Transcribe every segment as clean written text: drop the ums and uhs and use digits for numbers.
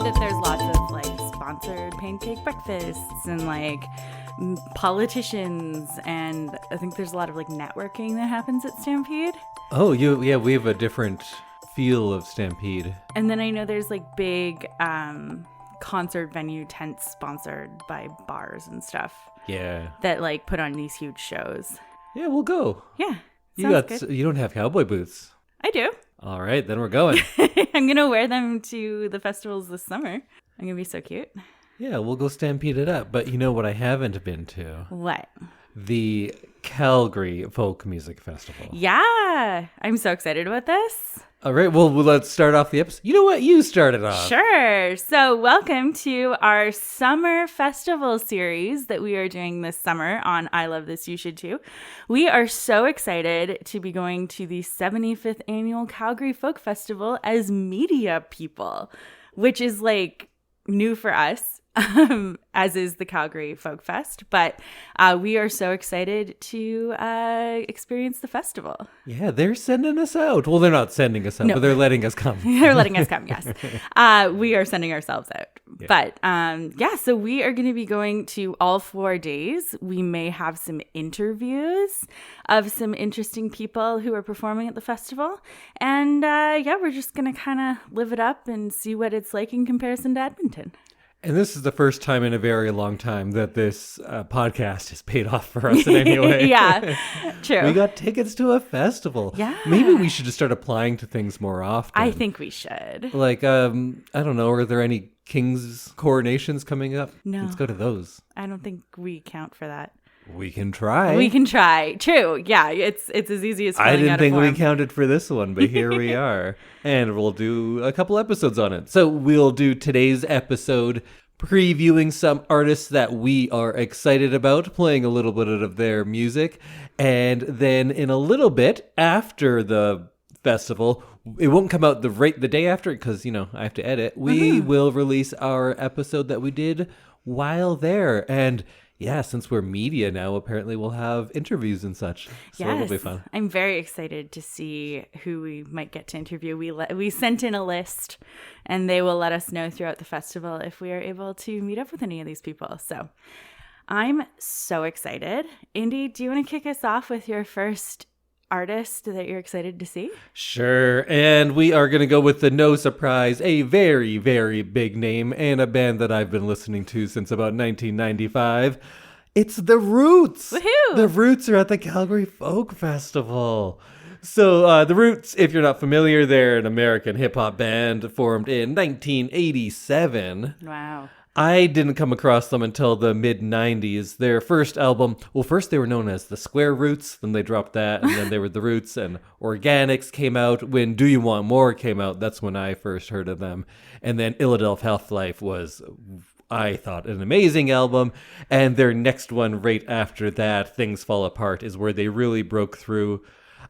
that there's lots of like sponsored pancake breakfasts and like politicians, and I think there's a lot of like networking that happens at Stampede. Oh, yeah, we have a different feel of Stampede. And then I know there's like big concert venue tents sponsored by bars and stuff. Yeah. That like put on these huge shows. Yeah, we'll go. Yeah. You don't have cowboy boots. I do. All right, then we're going. I'm going to wear them to the festivals this summer. I'm going to be so cute. Yeah, we'll go stampede it up. But you know what I haven't been to? What? The Calgary Folk Music Festival. Yeah. I'm so excited about this. All right, well, let's start off the episode. You know what? You started off. Sure. So welcome to our summer festival series that we are doing this summer on I Love This, You Should Too. We are so excited to be going to the 75th annual Calgary Folk Festival as media people, which is like new for us. As is the Calgary Folk Fest, but we are so excited to experience the festival. Yeah, they're sending us out. Well, they're not sending us out, but they're letting us come. They're letting us come, yes. We are sending ourselves out. Yeah. But so we are going to be going to all 4 days. We may have some interviews of some interesting people who are performing at the festival. And we're just going to kind of live it up and see what it's like in comparison to Edmonton. And this is the first time in a very long time that this podcast has paid off for us in any way. Yeah, true. We got tickets to a festival. Yeah. Maybe we should just start applying to things more often. I think we should. Like, I don't know, are there any king's coronations coming up? No. Let's go to those. I don't think we count for that. We can try. We can try. True. Yeah, it's as easy as filling I didn't out think a form. we counted for this one, but here we are. And we'll do a couple episodes on it. So we'll do today's episode previewing some artists that we are excited about, playing a little bit of their music. And then in a little bit after the festival, it won't come out the day after because, I have to edit. We will release our episode that we did while there. And yeah, since we're media now, apparently we'll have interviews and such. So it'll be fun. I'm very excited to see who we might get to interview. We sent in a list, and they will let us know throughout the festival if we are able to meet up with any of these people. So I'm so excited. Indy, do you want to kick us off with your first artist that you're excited to see? Sure. And we are going to go with the no surprise, a very, very big name and a band that I've been listening to since about 1995. It's The Roots. Woohoo! The Roots are at the Calgary Folk Festival. So The Roots, if you're not familiar, they're an American hip-hop band formed in 1987. Wow. I didn't come across them until the mid-90s. Their first album, well, first they were known as the Square Roots, then they dropped that, and then they were the Roots, and Organics came out. When Do You Want More came out, that's when I first heard of them. And then Illadelph Half-Life was, I thought, an amazing album. And their next one right after that, Things Fall Apart, is where they really broke through.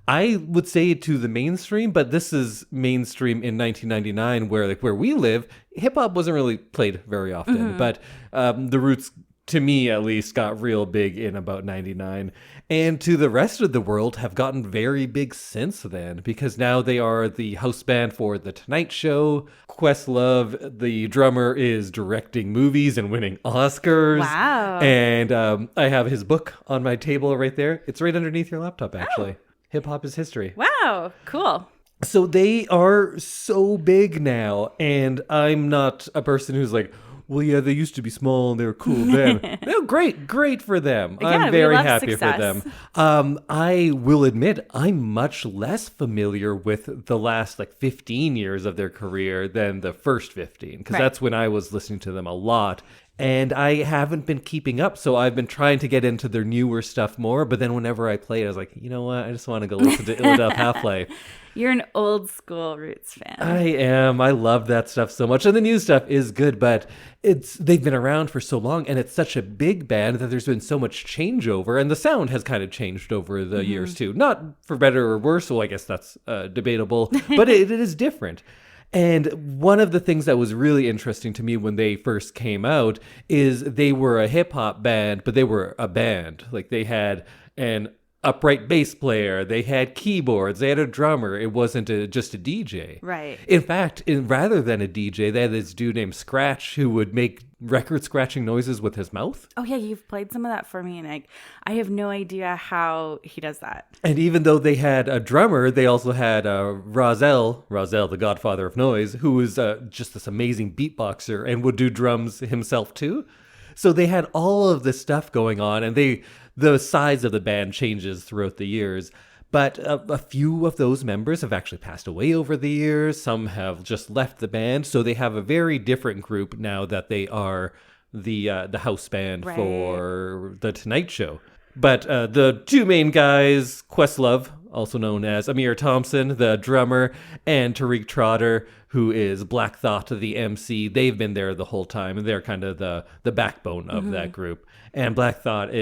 I would say to the mainstream, but this is mainstream in 1999, where we live, hip hop wasn't really played very often. But The Roots, to me at least, got real big in about 99, and to the rest of the world have gotten very big since then, because now they are the house band for The Tonight Show. Questlove, the drummer, is directing movies and winning Oscars. Wow! And I have his book on my table right there. It's right underneath your laptop, actually. Oh. Hip Hop is History. Wow, cool. So they are so big now, and I'm not a person who's like, well, yeah, they used to be small and they were cool then. No, great for them. Yeah, I'm very happy success. for them. I will admit, I'm much less familiar with the last 15 years of their career than the first 15, because that's when I was listening to them a lot. And I haven't been keeping up, so I've been trying to get into their newer stuff more. But then whenever I play it, I was like, you know what? I just want to go listen to Illadelph Half-Life. You're an old school Roots fan. I am. I love that stuff so much. And the new stuff is good, but they've been around for so long, and it's such a big band that there's been so much changeover. And the sound has kind of changed over the years, too. Not for better or worse, so I guess that's debatable. But it is different. And one of the things that was really interesting to me when they first came out is they were a hip hop band, but they were a band. Like they had an upright bass player. They had keyboards. They had a drummer. It wasn't just a DJ. Right. In fact, rather than a DJ, they had this dude named Scratch who would make record scratching noises with his mouth. Oh, yeah, you've played some of that for me, and I have no idea how he does that. And even though they had a drummer, they also had Razel, the godfather of noise, who was just this amazing beatboxer and would do drums himself too. So they had all of this stuff going on, and the size of the band changes throughout the years. But a few of those members have actually passed away over the years. Some have just left the band. So they have a very different group now that they are the house band for The Tonight Show. But the two main guys, Questlove, also known as Amir Thompson, the drummer, and Tariq Trotter, who is Black Thought, the MC, they've been there the whole time. And they're kind of the backbone of that group. And Black Thought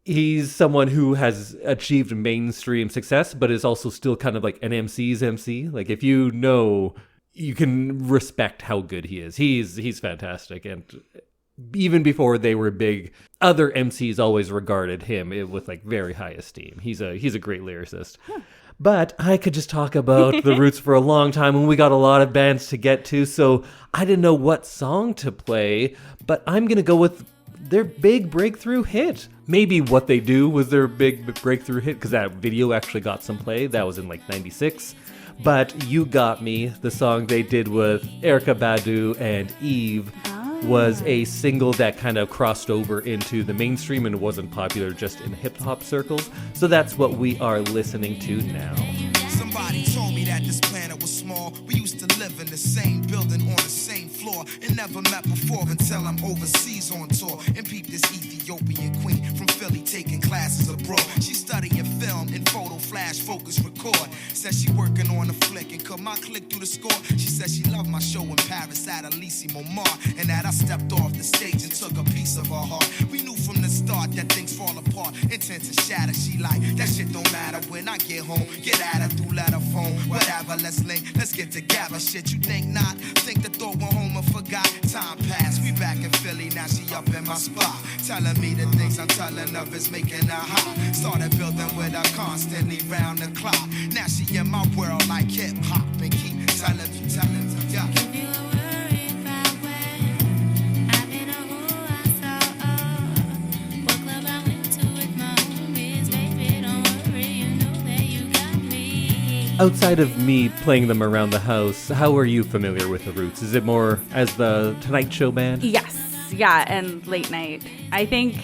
he's someone who has achieved mainstream success, but is also still kind of like an MC's MC. Like, if you know, you can respect how good he is. He's fantastic. And even before they were big, other MCs always regarded him with like very high esteem. He's a great lyricist. But I could just talk about the Roots for a long time, and we got a lot of bands to get to, so I didn't know what song to play, but I'm going to go with their big breakthrough hit. Maybe What They Do was their big breakthrough hit, because that video actually got some play. That was in like 96. But You Got Me, the song they did with Erykah Badu and Eve, was a single that kind of crossed over into the mainstream and wasn't popular just in hip-hop circles. So that's what we are listening to now. Somebody told me that this planet was small. We used to live in the same building on the same floor and never met before until I'm overseas on tour and peep this Ethiopian queen from Philly taking classes abroad. She's studying film and photo, flash, focus, record. Says she working on a flick and cut my click through the score. She said she loved my show in Paris at Elysée Montmartre and that I stepped off the stage and took a piece of her heart. We knew from the start that things fall apart, intent to shatter. She like, that shit don't matter when I get home. Get at her through letter phone, whatever, let's link, let's get together. Shit, you think not? Think the thought went home and forgot. Time passed, we back in Philly, now she up in my spot. Telling me the things I'm telling her is making her hot. Started building with her constantly round the clock. Now she in my world like hip hop and keep telling me, yeah. Outside of me playing them around the house, how are you familiar with the Roots? Is it more as the Tonight Show band? Yes, yeah, and late night. I think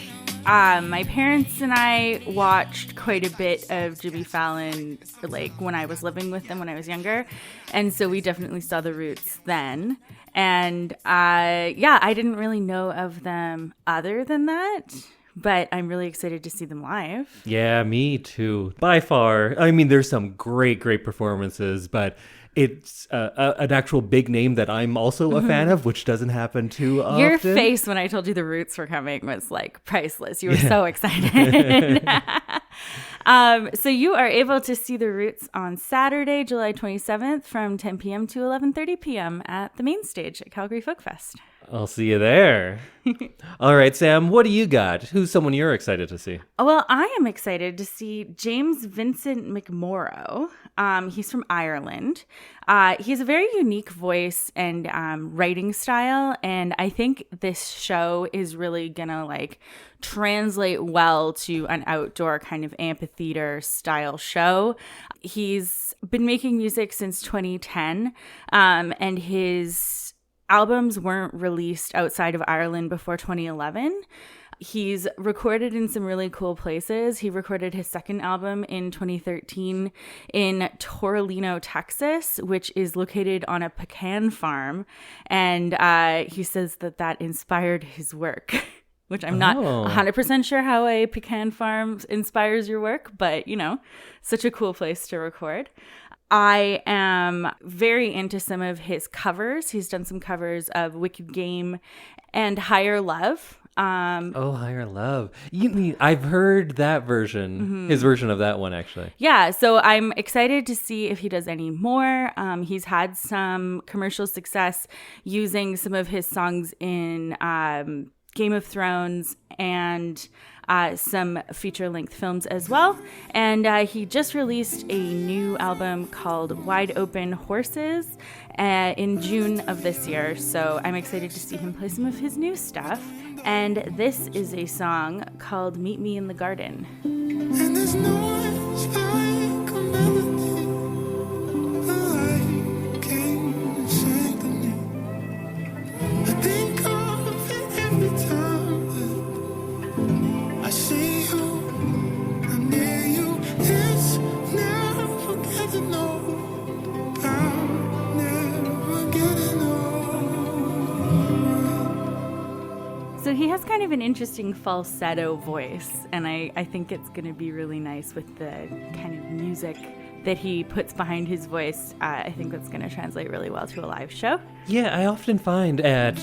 my parents and I watched quite a bit of Jimmy Fallon, like when I was living with them when I was younger, and so we definitely saw the Roots then. And I didn't really know of them other than that. But I'm really excited to see them live. Yeah, me too. By far. I mean, there's some great performances, but it's an actual big name that I'm also a fan of, which doesn't happen too often. Your face when I told you the Roots were coming was like priceless. You were so excited. So you are able to see the Roots on Saturday, July 27th from 10 p.m. to 11:30 p.m. at the main stage at Calgary Folk Fest. I'll see you there. All right, Sam, what do you got? Who's someone you're excited to see? Well, I am excited to see James Vincent McMorrow. He's from Ireland. He has a very unique voice and writing style, and I think this show is really gonna like translate well to an outdoor kind of amphitheater style show. He's been making music since 2010, and his albums weren't released outside of Ireland before 2011. He's recorded in some really cool places. He recorded his second album in 2013 in Torolino, Texas, which is located on a pecan farm. And he says that inspired his work, which I'm not 100% sure how a pecan farm inspires your work, but, you know, such a cool place to record. I am very into some of his covers. He's done some covers of Wicked Game and Higher Love. Higher Love. I've heard that version, his version of that one, actually. Yeah, so I'm excited to see if he does any more. He's had some commercial success using some of his songs in Game of Thrones, and some feature-length films as well. And he just released a new album called Wide Open Horses in June of this year. So I'm excited to see him play some of his new stuff. And this is a song called Meet Me in the Garden. And there's no one's like a melody, like came suddenly. I think of it every time that I see you, I'm near you. It's never getting old, I'm never getting old. So he has kind of an interesting falsetto voice, and I think it's going to be really nice with the kind of music that he puts behind his voice. I think that's going to translate really well to a live show. Yeah, I often find at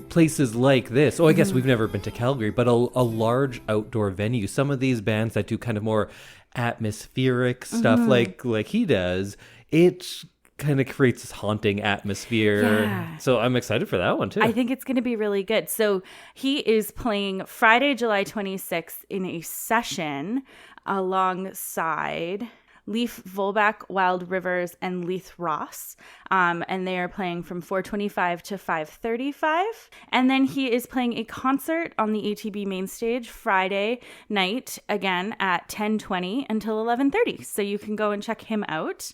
places like this, I guess we've never been to Calgary, but a large outdoor venue, some of these bands that do kind of more atmospheric stuff like he does, it kind of creates this haunting atmosphere. Yeah. So I'm excited for that one too. I think it's going to be really good. So he is playing Friday, July 26th in a session alongside Leaf Volbach, Wild Rivers, and Leith Ross. And they are playing from 4:25 to 5:35. And then he is playing a concert on the ATB main stage Friday night, again at 10:20 until 11:30. So you can go and check him out.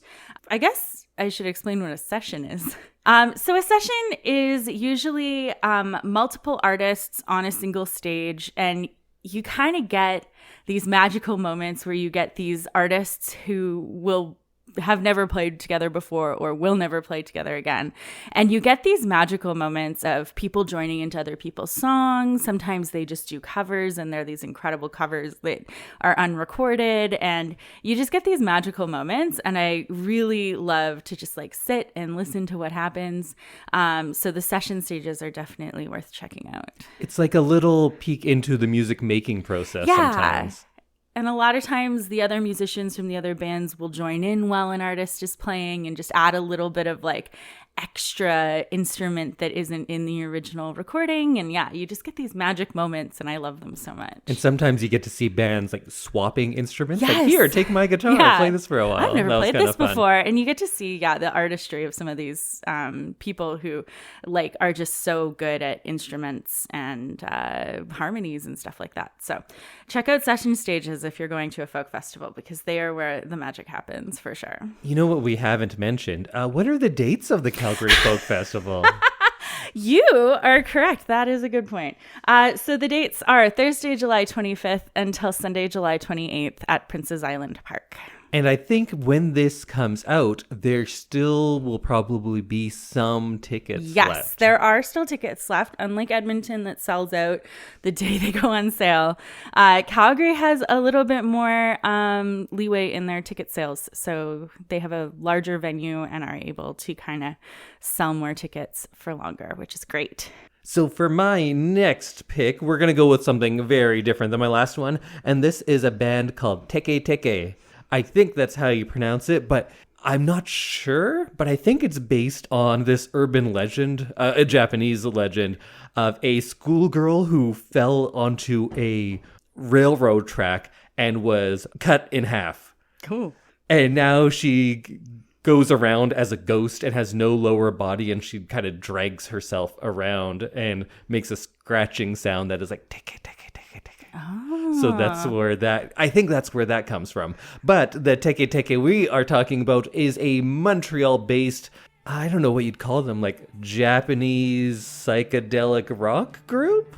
I guess I should explain what a session is. So a session is usually multiple artists on a single stage, and you kind of get these magical moments where you get these artists who will have never played together before or will never play together again. And you get these magical moments of people joining into other people's songs. Sometimes they just do covers, and they're these incredible covers that are unrecorded. And you just get these magical moments. And I really love to just like sit and listen to what happens. So the session stages are definitely worth checking out. It's like a little peek into the music making process sometimes. And a lot of times the other musicians from the other bands will join in while an artist is playing and just add a little bit of like extra instrument that isn't in the original recording. And yeah, you just get these magic moments, and I love them so much. And sometimes you get to see bands like swapping instruments. Yes. Like, here, take my guitar, play this for a while. I've never played this before. And you get to see, the artistry of some of these people who like are just so good at instruments and harmonies and stuff like that. So check out session stages if you're going to a folk festival, because they are where the magic happens for sure. You know what we haven't mentioned? What are the dates of the Calgary Folk Festival? You are correct. That is a good point. So the dates are Thursday, July 25th until Sunday, July 28th at Prince's Island Park. And I think when this comes out, there still will probably be some tickets left. Yes, there are still tickets left, unlike Edmonton that sells out the day they go on sale. Calgary has a little bit more leeway in their ticket sales, so they have a larger venue and are able to kind of sell more tickets for longer, which is great. So for my next pick, we're going to go with something very different than my last one, and this is a band called TEKE. I think that's how you pronounce it, but I'm not sure. But I think it's based on this urban legend, a Japanese legend, of a schoolgirl who fell onto a railroad track and was cut in half. Cool. And now she goes around as a ghost and has no lower body, and she kind of drags herself around and makes a scratching sound that is like teke, teke, teke, teke. Oh. So I think that's where that comes from. But the TEKE we are talking about is a Montreal-based, I don't know what you'd call them, like Japanese psychedelic rock group?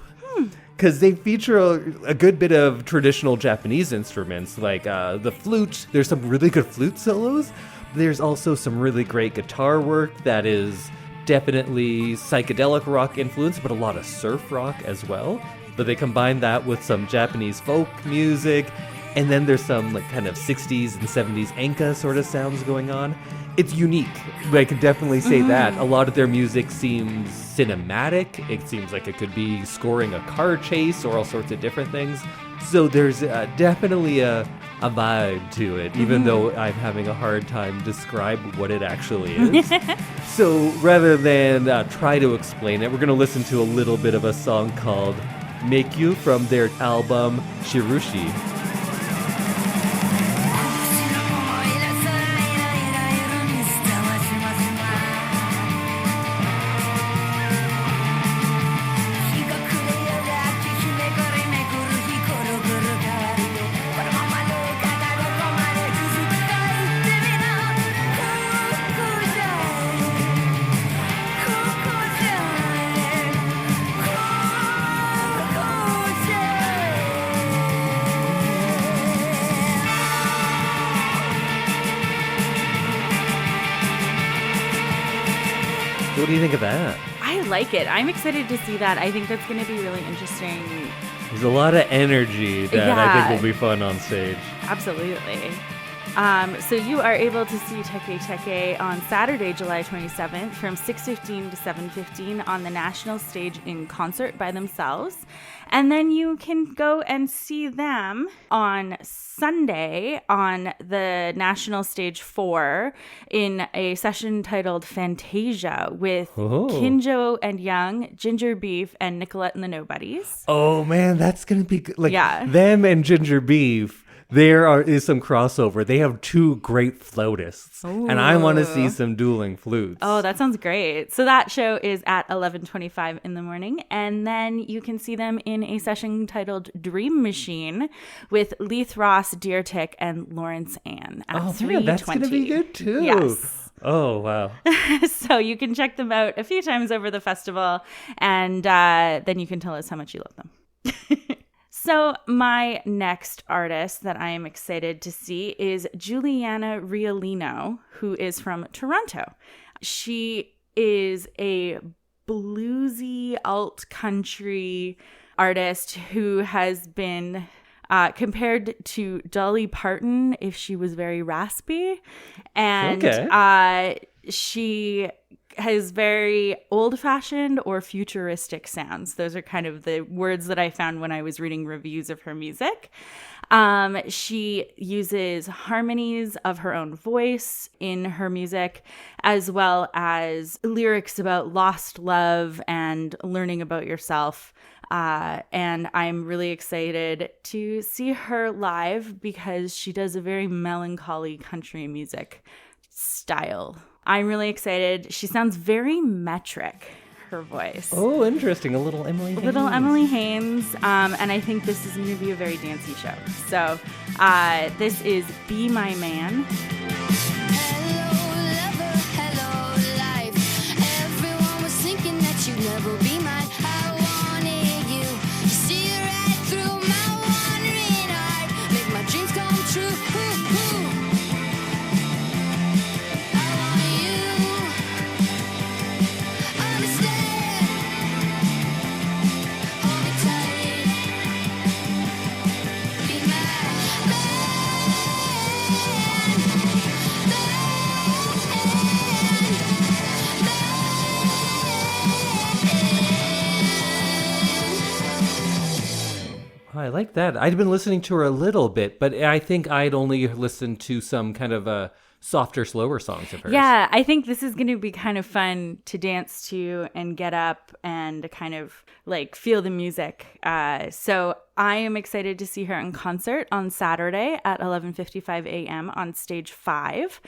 Because they feature a good bit of traditional Japanese instruments, like the flute. There's some really good flute solos. There's also some really great guitar work that is definitely psychedelic rock influence, but a lot of surf rock as well. But they combine that with some Japanese folk music, and then there's some like kind of 60s and 70s Enka sort of sounds going on. It's unique. I can definitely say that. A lot of their music seems cinematic. It seems like it could be scoring a car chase or all sorts of different things. So there's definitely a vibe to it, even though I'm having a hard time describe what it actually is. So rather than try to explain it, we're going to listen to a little bit of a song called Make You from their album Shirushi. What do you think of that? I like it. I'm excited to see that. I think that's going to be really interesting. There's a lot of energy that I think will be fun on stage. Absolutely. So you are able to see TEKE on Saturday, July 27th from 6:15 to 7:15 on the national stage in concert by themselves. And then you can go and see them on Sunday on the national stage 4 in a session titled Fantasia with Kinjo and Young, Ginger Beef, and Nicolette and the Nobodies. Oh man, that's going to be good. Like them and Ginger Beef. Is some crossover. They have two great flautists, and I want to see some dueling flutes. Oh, that sounds great. So that show is at 11:25 in the morning, and then you can see them in a session titled Dream Machine with Leith Ross, Deer Tick, and Lawrence Ann at 3:20. Man, that's going to be good too. Yes. Oh, wow. So you can check them out a few times over the festival, and then you can tell us how much you love them. So my next artist that I am excited to see is Julianna Riolino, who is from Toronto. She is a bluesy alt country artist who has been compared to Dolly Parton if she was very raspy. And she has very old-fashioned or futuristic sounds. Those are kind of the words that I found when I was reading reviews of her music. She uses harmonies of her own voice in her music, as well as lyrics about lost love and learning about yourself. And I'm really excited to see her live because she does a very melancholy country music style. I'm really excited. She sounds very metric, her voice. Oh, interesting. A little Emily Haynes. Little Emily Haynes. And I think this is going to be a very dancey show. So this is Be My Man. Hello, lover. Hello, life. Everyone was thinking that you'd never be mine. I wanted you to see right through my wandering heart. Make my dreams come true. I like that. I'd been listening to her a little bit, but I think I'd only listened to some kind of softer, slower songs of hers. Yeah, I think this is going to be kind of fun to dance to and get up and kind of like feel the music. So I am excited to see her in concert on Saturday at 11:55 a.m. on stage 5.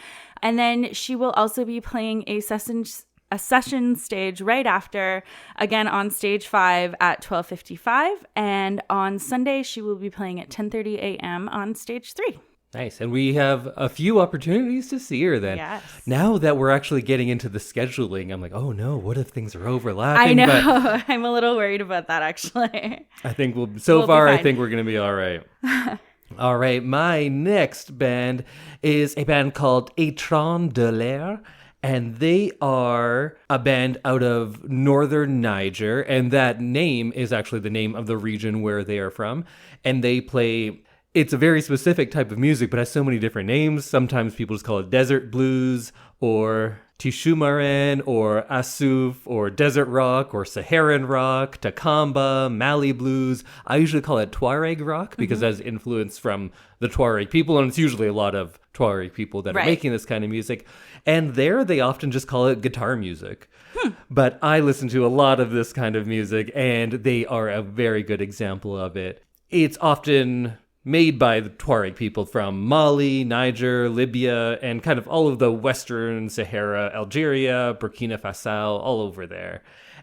And then she will also be playing a session stage right after, again on stage 5 at 12:55, and on Sunday she will be playing at 10:30 a.m. on stage 3. Nice. And we have a few opportunities to see her then. Yes. Now that we're actually getting into the scheduling, I'm like, oh no, what if things are overlapping? I know. But I'm a little worried about that, actually. I think we'll I think we're going to be all right. All right. My next band is a band called Etran de L'Air. And they are a band out of northern Niger. And that name is actually the name of the region where they are from. And they play, it's a very specific type of music, but has so many different names. Sometimes people just call it desert blues or Tishumaren or Asuf or Desert Rock or Saharan Rock, Takamba, Mali Blues. I usually call it Tuareg Rock because it has influence from the Tuareg people, and it's usually a lot of Tuareg people that are making this kind of music. And there they often just call it guitar music. But I listen to a lot of this kind of music, and they are a very good example of it. It's often made by the Tuareg people from Mali, Niger, Libya, and kind of all of the Western Sahara, Algeria, Burkina Faso, all over there.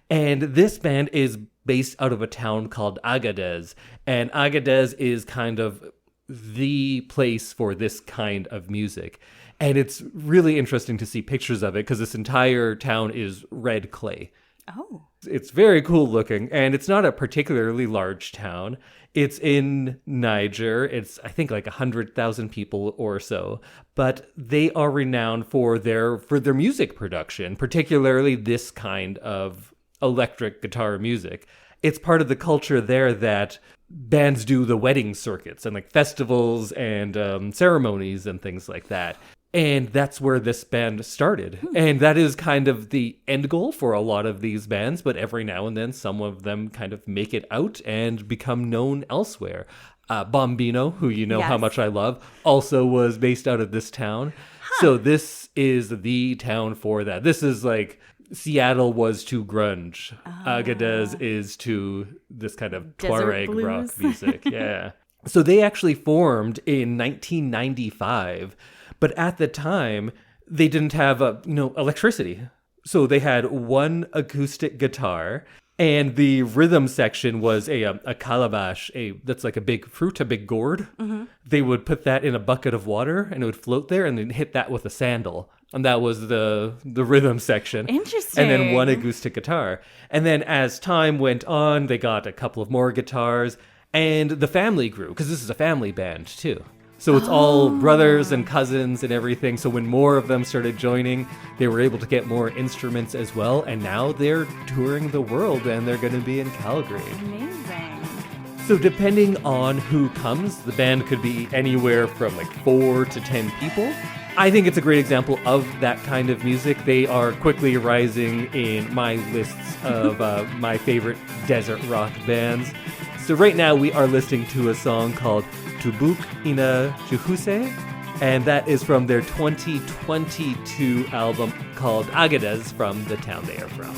And this band is based out of a town called Agadez. And Agadez is kind of the place for this kind of music. And it's really interesting to see pictures of it because this entire town is red clay. Oh. It's very cool looking, and it's not a particularly large town. It's in Niger. It's, I think, like 100,000 people or so. But they are renowned for their music production, particularly this kind of electric guitar music. It's part of the culture there that bands do the wedding circuits and like festivals and ceremonies and things like that. And that's where this band started. And that is kind of the end goal for a lot of these bands. But every now and then, some of them kind of make it out and become known elsewhere. Bombino, who you know how much I love, also was based out of this town. So this is the town for that. This is like Seattle was to grunge. Agadez is to this kind of Tuareg rock music. Yeah. So they actually formed in 1995. But at the time, they didn't have electricity. So they had one acoustic guitar, and the rhythm section was a calabash, that's like a big fruit, a big gourd. They would put that in a bucket of water, and it would float there, and then hit that with a sandal. And that was the rhythm section. Interesting. And then one acoustic guitar. And then as time went on, they got a couple of more guitars, and the family grew, because this is a family band too. So it's all brothers and cousins and everything. So when more of them started joining, they were able to get more instruments as well. And now they're touring the world, and they're going to be in Calgary. Amazing. So depending on who comes, the band could be anywhere from like 4 to 10 people. I think it's a great example of that kind of music. They are quickly rising in my lists of my favorite desert rock bands. So right now we are listening to a song called Tubuk Ina Juhuse, and that is from their 2022 album called Agadez, from the town they are from.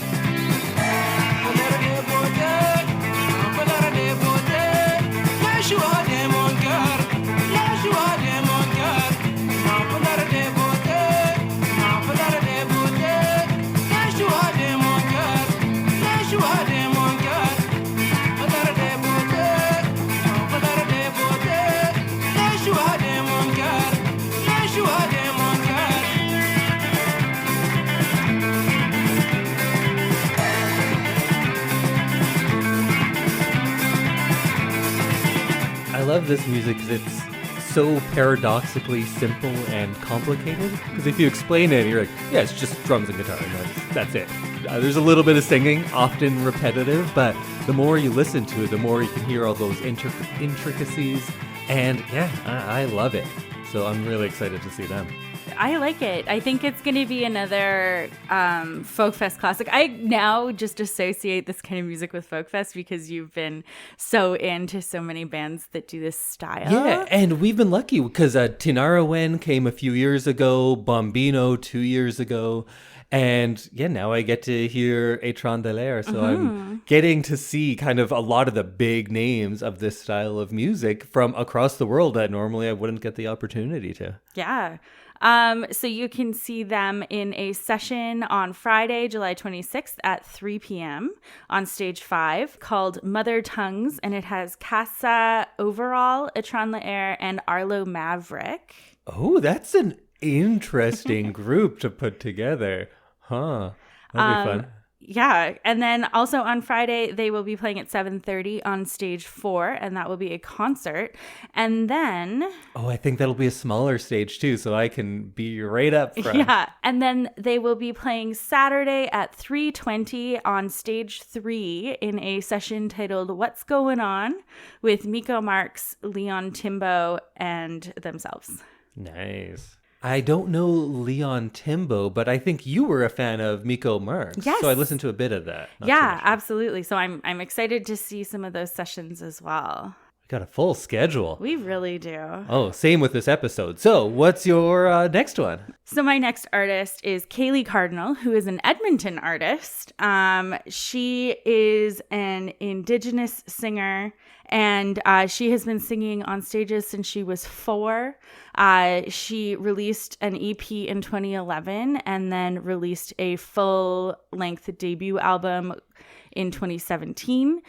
I love this music because it's so paradoxically simple and complicated. Because if you explain it, you're like, yeah, it's just drums and guitar, and that's it. There's a little bit of singing, often repetitive, but the more you listen to it, the more you can hear all those intricacies. And yeah, I love it. So I'm really excited to see them. I like it. I think it's going to be another Folk Fest classic. I now just associate this kind of music with Folk Fest because you've been so into so many bands that do this style. Yeah, and we've been lucky because Tinarawen came a few years ago, Bombino 2 years ago, and yeah, now I get to hear Etran de L'Air, so I'm getting to see kind of a lot of the big names of this style of music from across the world that normally I wouldn't get the opportunity to. Yeah. So you can see them in a session on Friday, July 26th at 3 p.m. on stage 5 called Mother Tongues, and it has Casa Overall, Etran de L'Air, and Arlo Maverick. Oh, that's an interesting group to put together. Huh. That'd be fun. Yeah. And then also on Friday, they will be playing at 7:30 on stage 4, and that will be a concert. And then... Oh, I think that'll be a smaller stage too, so I can be right up front. Yeah. And then they will be playing Saturday at 3:20 on stage 3 in a session titled What's Going On with Miko Marks, Leon Timbo, and themselves. Nice. I don't know Leon Timbo, but I think you were a fan of Miko Marks. Yes. So I listened to a bit of that. Not too Yeah, much. absolutely. So I'm excited to see some of those sessions as well. We got a full schedule. We really do. Oh, same with this episode. So what's your next one? So my next artist is Celeigh Cardinal, who is an Edmonton artist. She is an Indigenous singer, and she has been singing on stages since she was 4. She released an EP in 2011 and then released a full-length debut album in 2017.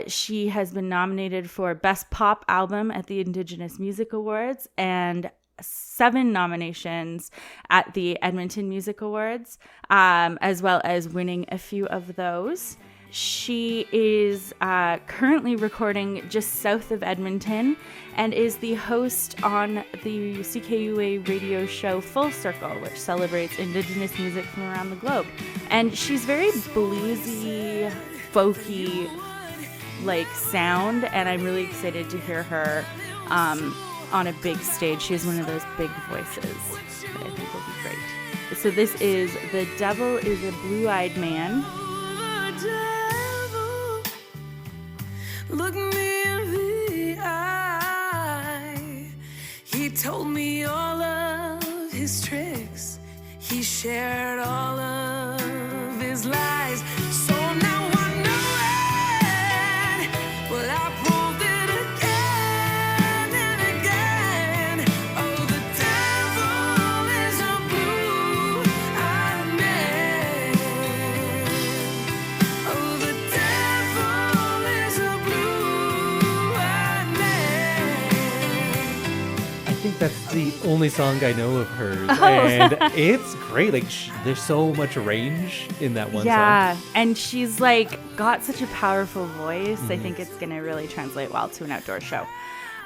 She has been nominated for Best Pop Album at the Indigenous Music Awards and 7 nominations at the Edmonton Music Awards, as well as winning a few of those. She is currently recording just south of Edmonton and is the host on the CKUA radio show Full Circle, which celebrates Indigenous music from around the globe. And she's very bluesy, folky, sound, and I'm really excited to hear her on a big stage. She has one of those big voices that I think will be great. So this is The Devil is a Blue-Eyed Man. Look me in the eye. He told me all of his tricks. He shared all of his lies. So now I know it. Well, I proved it again and again. Oh, the devil is a blue-eyed man. Oh, the devil is a blue-eyed man. I think that's the only song I know of hers. And it's great. There's so much range in that one Yeah, song. and she's got such a powerful voice. I think it's going to really translate well to an outdoor show.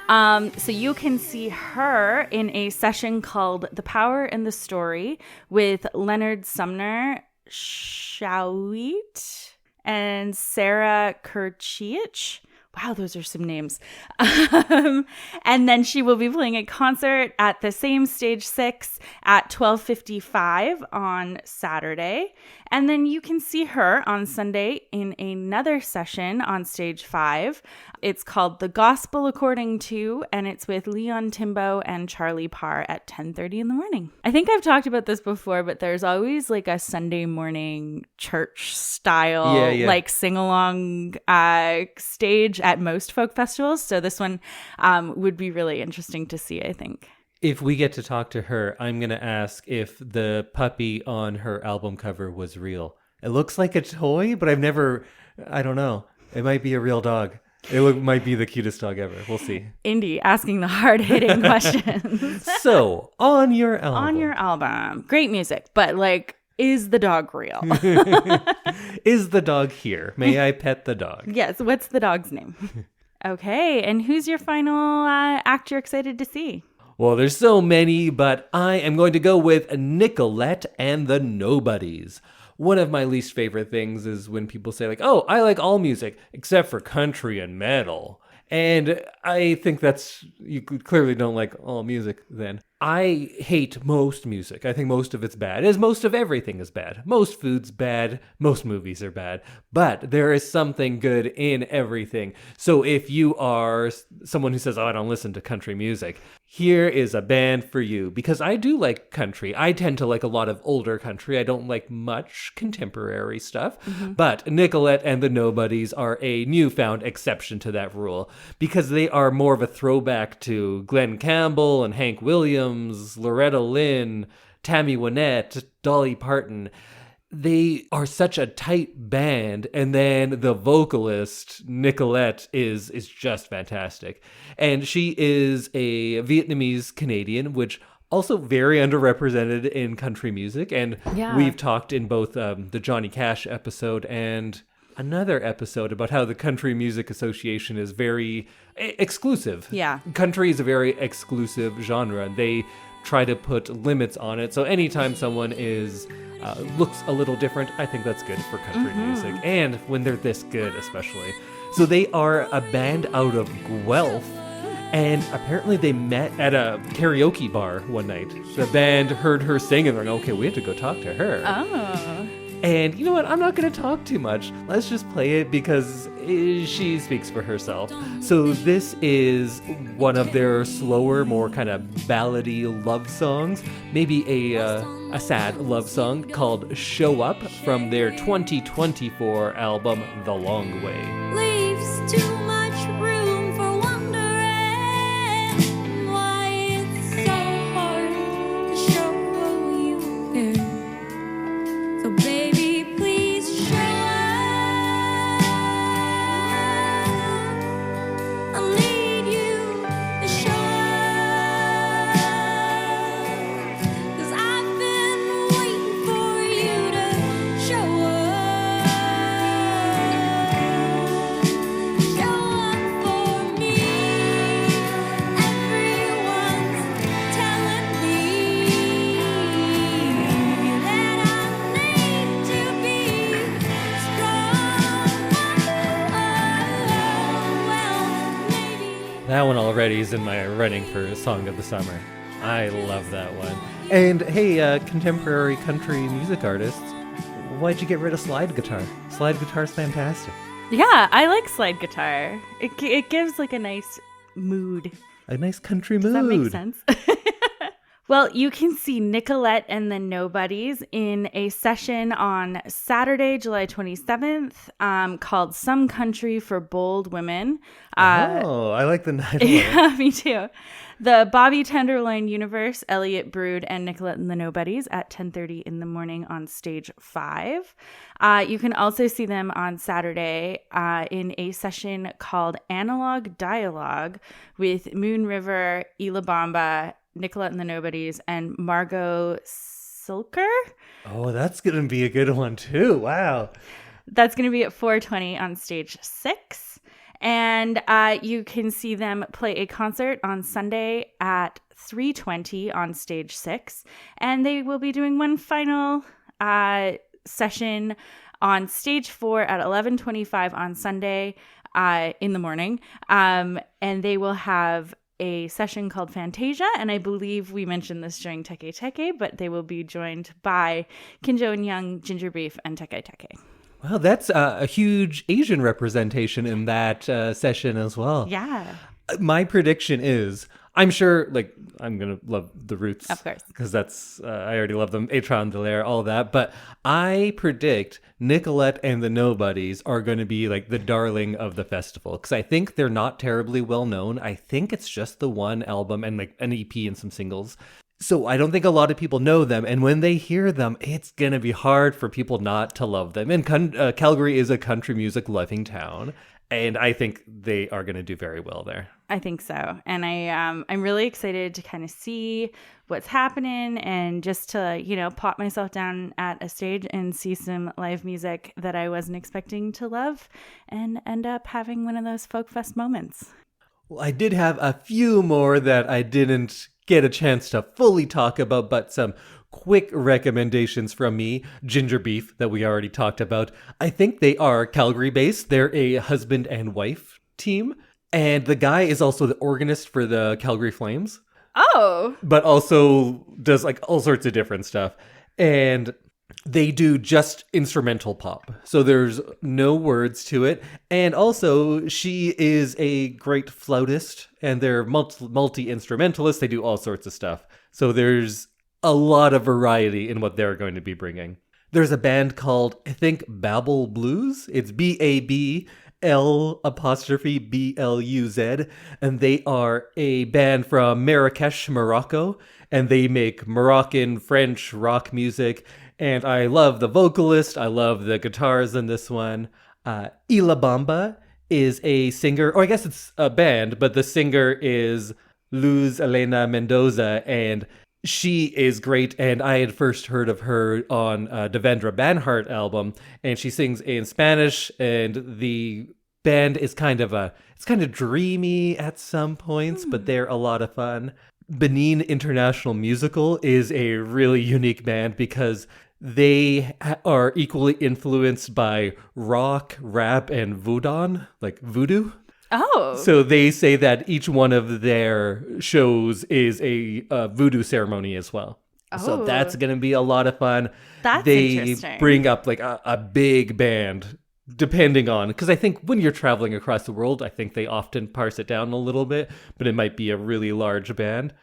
So you can see her in a session called The Power in the Story with Leonard Sumner Shawit and Sarah Kurchich. Wow, those are some names. And then she will be playing a concert at the same Stage 6 at 12:55 on Saturday. And then you can see her on Sunday in another session on Stage 5. It's called The Gospel According To, and it's with Leon Timbo and Charlie Parr at 10:30 in the morning. I think I've talked about this before, but there's always a Sunday morning church style, sing-along stage at most folk festivals. So this one would be really interesting to see, I think. If we get to talk to her, I'm going to ask if the puppy on her album cover was real. It looks like a toy, but I don't know. It might be a real dog. Might be the cutest dog ever. We'll see. Indy asking the hard-hitting questions. So, on your album. On your album. Great music, but is the dog real? Is the dog here? May I pet the dog? Yes. What's the dog's name? Okay. And who's your final act you're excited to see? Well, there's so many, but I am going to go with Nicolette and the Nobodies. One of my least favorite things is when people say oh, I like all music except for country and metal. And I think you clearly don't like all music then. I hate most music. I think most of it's bad, as most of everything is bad. Most food's bad, most movies are bad, but there is something good in everything. So if you are someone who says, I don't listen to country music, here is a band for you, because I do like country. I tend to like a lot of older country. I don't like much contemporary stuff, but Nicolette and the Nobodies are a newfound exception to that rule, because they are more of a throwback to Glenn Campbell and Hank Williams, Loretta Lynn, Tammy Wynette, Dolly Parton. They are such a tight band, and then the vocalist, Nicolette, is just fantastic. And she is a Vietnamese Canadian, which also very underrepresented in country music. And we've talked in both the Johnny Cash episode and another episode about how the Country Music Association is very exclusive. Yeah. Country is a very exclusive genre. They try to put limits on it. So anytime someone looks a little different, I think that's good for country music. And when they're this good, especially. So they are a band out of Guelph. And apparently they met at a karaoke bar one night. The band heard her sing and they're like, okay, we have to go talk to her. Oh. And you know what? I'm not going to talk too much. Let's just play it because she speaks for herself. So this is one of their slower, more kind of ballady love songs. Maybe a sad love song called Show Up from their 2024 album, The Long Way. Leaves too much room for wondering why it's so hard to show you care. So baby, please show up. I need you to show up. 'Cause I've been waiting for you to show up. Show up for me. Everyone's telling me that I need to be strong. Well, maybe. That one already is in my running for Song of the Summer. I love that one. And hey, contemporary country music artists, why'd you get rid of slide guitar? Slide guitar's fantastic. Yeah, I like slide guitar. It gives like a nice mood. A nice country mood. Does that make sense? Well, you can see Nicolette and the Nobodies in a session on Saturday, July 27th, called Some Country for Bold Women. Oh, I like the night. Yeah, me too. The Bobby Tenderloin Universe, Elliot Brood, and Nicolette and the Nobodies at 10:30 in the morning on stage 5. You can also see them on Saturday in a session called Analog Dialogue with Moon River, Elabamba, Nicolette and the Nobodies, and Margot Silker. Oh, that's going to be a good one too. Wow. That's going to be at 4:20 on stage 6. And you can see them play a concert on Sunday at 3:20 on stage 6. And they will be doing one final session on stage 4 at 11:25 on Sunday in the morning. And they will have a session called Fantasia, and I believe we mentioned this during TEKE, but they will be joined by Kinjo and Young, Ginger Beef, and TEKE. Well, that's a huge Asian representation in that session as well. Yeah. My prediction is, I'm sure, like, I'm going to love the Roots. Of course. Because that's, I already love them. Etran de L'Air, all that. But I predict Nicolette and the Nobodies are going to be, like, the darling of the festival. Because I think they're not terribly well known. I think it's just the one album and, like, an EP and some singles. So I don't think a lot of people know them. And when they hear them, it's going to be hard for people not to love them. And Calgary is a country music loving town. And I think they are going to do very well there. I think so. And I'm really excited to kind of see what's happening and just to, pop myself down at a stage and see some live music that I wasn't expecting to love and end up having one of those folk fest moments. Well, I did have a few more that I didn't get a chance to fully talk about, but some quick recommendations from me. Ginger Beef, that we already talked about. I think they are Calgary-based. They're a husband and wife team. And the guy is also the organist for the Calgary Flames. Oh! But also does like all sorts of different stuff. And they do just instrumental pop. So there's no words to it. And also, she is a great flautist. And they're multi-instrumentalists. They do all sorts of stuff. So there's a lot of variety in what they're going to be bringing. There's a band called, I think, Babel Blues. It's BABL''BLUZ. And they are a band from Marrakesh, Morocco. And they make Moroccan, French rock music. And I love the vocalist. I love the guitars in this one. Elabamba is a singer, or I guess it's a band, but the singer is Luz Elena Mendoza. And she is great, and I had first heard of her on Devendra Banhart album, and she sings in Spanish, and the band is kind of dreamy at some points, but they're a lot of fun. Benin International Musical is a really unique band because they are equally influenced by rock, rap, and voodoo. Oh. So they say that each one of their shows is a voodoo ceremony as well. So Oh. that's going to be a lot of fun. That's they interesting. bring up like a big band, depending on, because I think when you're traveling across the world, I think they often parse it down a little bit, but it might be a really large band.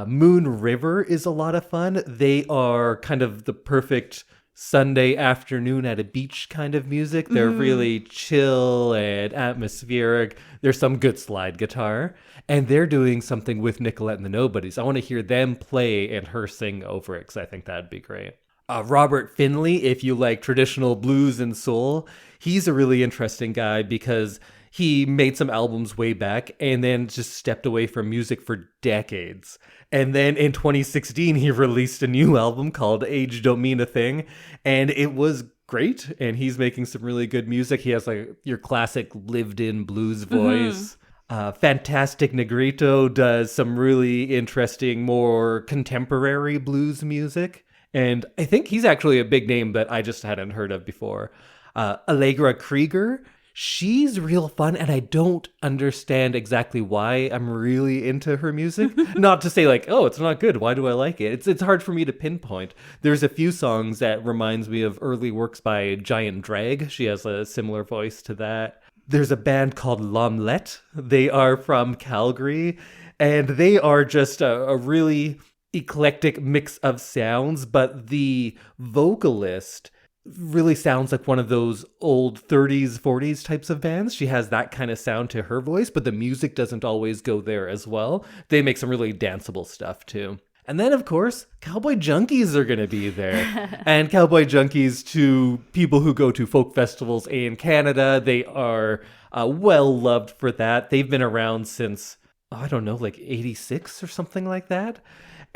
Moon River is a lot of fun. They are kind of the perfect Sunday afternoon at a beach kind of music. They're really chill and atmospheric. There's some good slide guitar. And they're doing something with Nicolette and the Nobodies. I want to hear them play and her sing over it because I think that'd be great. Robert Finley, if you like traditional blues and soul, he's a really interesting guy because he made some albums way back and then just stepped away from music for decades. And then in 2016, he released a new album called Age Don't Mean a Thing. And it was great. And he's making some really good music. He has like your classic lived-in blues voice. Fantastic Negrito does some really interesting, more contemporary blues music. And I think he's actually a big name that I just hadn't heard of before. Allegra Krieger, she's real fun, and I don't understand exactly why I'm really into her music. Not to say like, oh, it's not good. Why do I like it? It's hard for me to pinpoint. There's a few songs that reminds me of early works by Giant Drag. She has a similar voice to that. There's a band called L'Omelette. They are from Calgary, and they are just a really eclectic mix of sounds, but the vocalist really sounds like one of those old 30s, 40s types of bands. She has that kind of sound to her voice, but the music doesn't always go there as well. They make some really danceable stuff too. And then, of course, Cowboy Junkies are going to be there. And Cowboy Junkies, to people who go to folk festivals in Canada, they are well loved for that. They've been around since, I don't know, like 86 or something like that.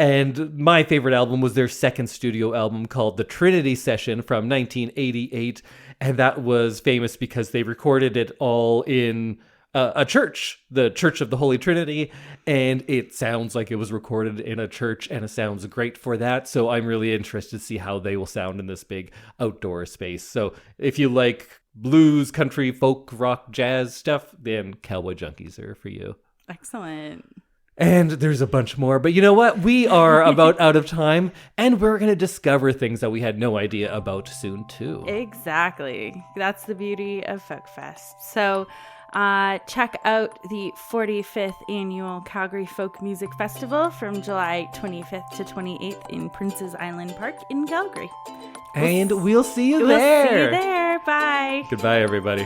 And my favorite album was their second studio album called The Trinity Session from 1988. And that was famous because they recorded it all in a church, the Church of the Holy Trinity. And it sounds like it was recorded in a church, and it sounds great for that. So I'm really interested to see how they will sound in this big outdoor space. So if you like blues, country, folk, rock, jazz stuff, then Cowboy Junkies are for you. Excellent. And there's a bunch more, but you know what? We are about out of time, and we're going to discover things that we had no idea about soon, too. Exactly. That's the beauty of Folk Fest. So check out the 45th Annual Calgary Folk Music Festival from July 25th to 28th in Prince's Island Park in Calgary. And we'll see you We'll there. see you there. Bye. Goodbye, everybody.